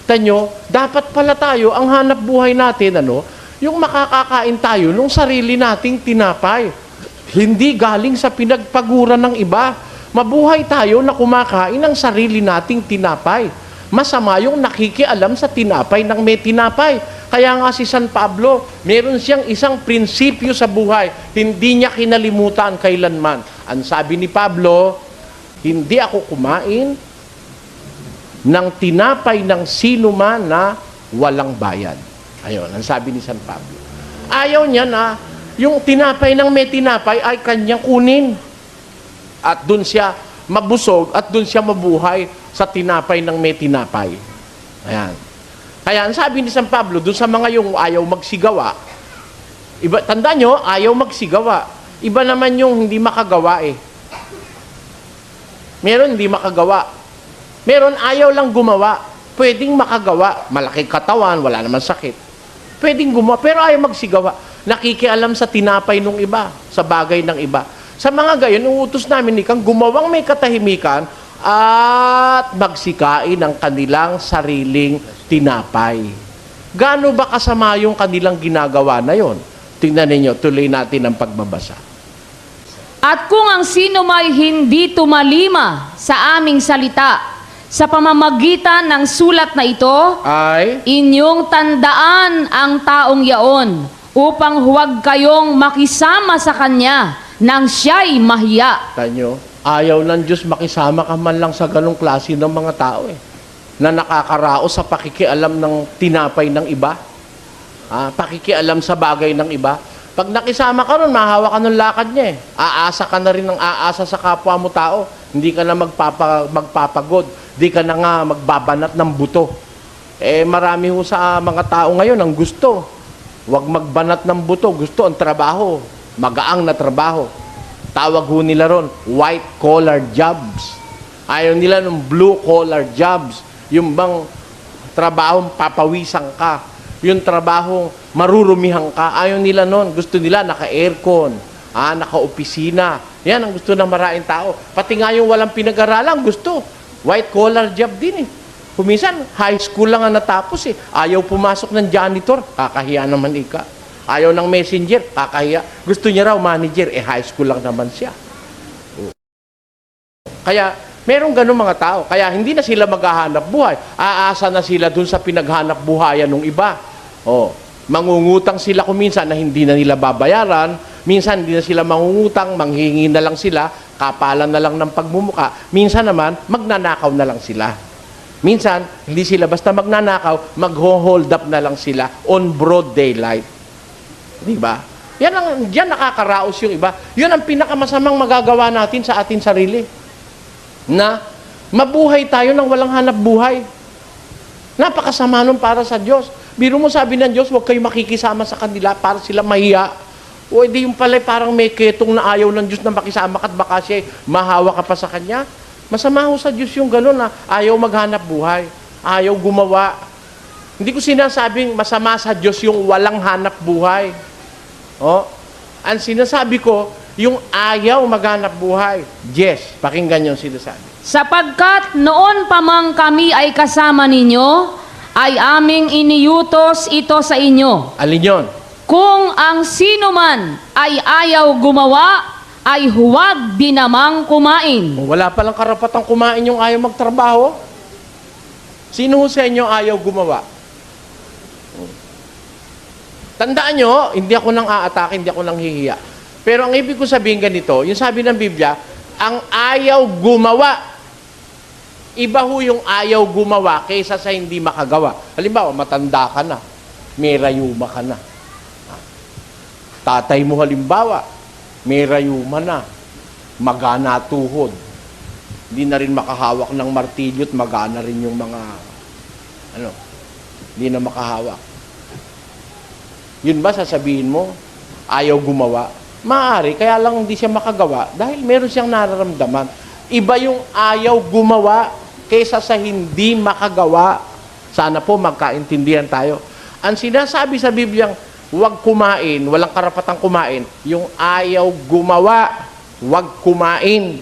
Tanyo, dapat pala tayo, ang hanap buhay natin, yung makakakain tayo nung sarili nating tinapay. Hindi galing sa pinagpaguran ng iba. Mabuhay tayo na kumakain ng sarili nating tinapay. Masama yung nakikialam sa tinapay ng may tinapay. Kaya nga si San Pablo, meron siyang isang prinsipyo sa buhay. Hindi niya kinalimutan kailanman. Ang sabi ni Pablo, hindi ako kumain ng tinapay ng sino man na walang bayad. Ayun, ang sabi ni San Pablo. Ayaw niya na yung tinapay ng may tinapay ay kanyang kunin. At dun siya mabusog at dun siya mabuhay sa tinapay ng may tinapay. Ayan. Kaya ang sabi ni San Pablo, dun sa mga yung ayaw magsigawa, iba, tandaan nyo, ayaw magsigawa. Iba naman yung hindi makagawa eh. Meron hindi makagawa. Meron ayaw lang gumawa. Pwedeng makagawa. Malaking katawan, wala naman sakit. Pwedeng gumawa, pero ayaw magsigawa. Nakikialam sa tinapay ng iba, sa bagay ng iba. Sa mga gayon, uutos namin ni Kang gumawang may katahimikan at magsikain ng kanilang sariling tinapay. Gaano ba kasama yung kanilang ginagawa na yon? Tingnan ninyo, tuloy natin ang pagbabasa. At kung ang sino may hindi tumalima sa aming salita, sa pamamagitan ng sulat na ito, Ay, inyong tandaan ang taong yaon upang huwag kayong makisama sa kanya nang siya'y mahiya. tanyo, ayaw ng Diyos makisama ka man lang sa ganong klase ng mga tao eh. Na nakakaraos sa pakikialam ng tinapay ng iba. Pakikialam sa bagay ng iba. Pag nakisama ka ron, mahawa ka ng lakad niya eh. Aasa ka na rin ng aasa sa kapwa mo tao. Hindi ka na magpapagod. Hindi ka na nga magbabanat ng buto. Marami ho sa mga tao ngayon ang gusto. Huwag magbanat ng buto. Gusto ang trabaho. Magaang na trabaho. Tawag ho nila ron, white-collar jobs. Ayaw nila ng blue-collar jobs. Yung bang trabahong papawisan ka. Yung trabahong marurumihan ka. Ayaw nila nun. Gusto nila naka-aircon. Naka-opisina. Yan ang gusto ng maraming tao. Pati nga yung walang pinag-aralan, gusto. White-collar job din eh. Kuminsan, high school lang ang natapos eh. Ayaw pumasok ng janitor. Kakahiya naman ika. Ayaw ng messenger. Kakahiya. Gusto niya raw manager. High school lang naman siya. Kaya, merong ganun mga tao. Kaya hindi na sila maghahanap buhay. Aasa na sila dun sa pinaghanap buhayan ng iba. Mangungutang sila kuminsan na hindi na nila babayaran. Minsan hindi na sila mangungutang, manghingi na lang sila, kapalan na lang ng pagmumuka. Minsan naman, magnanakaw na lang sila. Minsan, hindi sila basta magnanakaw, mag-hold up na lang sila on broad daylight. Diba? Diyan nakakaraos yung iba. Yun ang pinakamasamang magagawa natin sa ating sarili. Na mabuhay tayo nang walang hanap buhay. Napakasama nun para sa Diyos. Biro mo sabi ng Diyos, huwag kayo makikisama sa kanila para sila mahiya. O hindi yung pala parang may ketong na ayaw ng Diyos na makisama ka at baka siya mahawa ka pa sa Kanya. Masama ho sa Diyos yung gano'n na ayaw maghanap buhay. Ayaw gumawa. Hindi ko sinasabing masama sa Diyos yung walang hanap buhay. Ang sinasabi ko, yung ayaw maghanap buhay. Yes, pakinggan yung sinasabi. Sapagkat noon pa mang kami ay kasama ninyo, ay aming iniutos ito sa inyo. Alin yun? Kung ang sino man ay ayaw gumawa, ay huwag din namang kumain. Wala palang karapatang kumain yung ayaw magtrabaho. Sino sa inyo ayaw gumawa? Tandaan nyo, hindi ako nang aatake, hindi ako nang hihiya. Pero ang ibig ko sabihin ganito, yung sabi ng Biblia, ang ayaw gumawa. Iba ho yung ayaw gumawa kaysa sa hindi makagawa. Halimbawa, matanda ka na, may rayuma ka na. Tatay mo halimbawa, may rayuma na, magana tuhod. Hindi na rin makahawak ng martilyo at magana rin yung mga, hindi na makahawak. Yun ba sasabihin mo, ayaw gumawa? Maaari, kaya lang hindi siya makagawa dahil meron siyang nararamdaman. Iba yung ayaw gumawa kaysa sa hindi makagawa. Sana po magkaintindihan tayo. Ang sinasabi sa Bibliang, huwag kumain, walang karapatang kumain, yung ayaw gumawa, huwag kumain.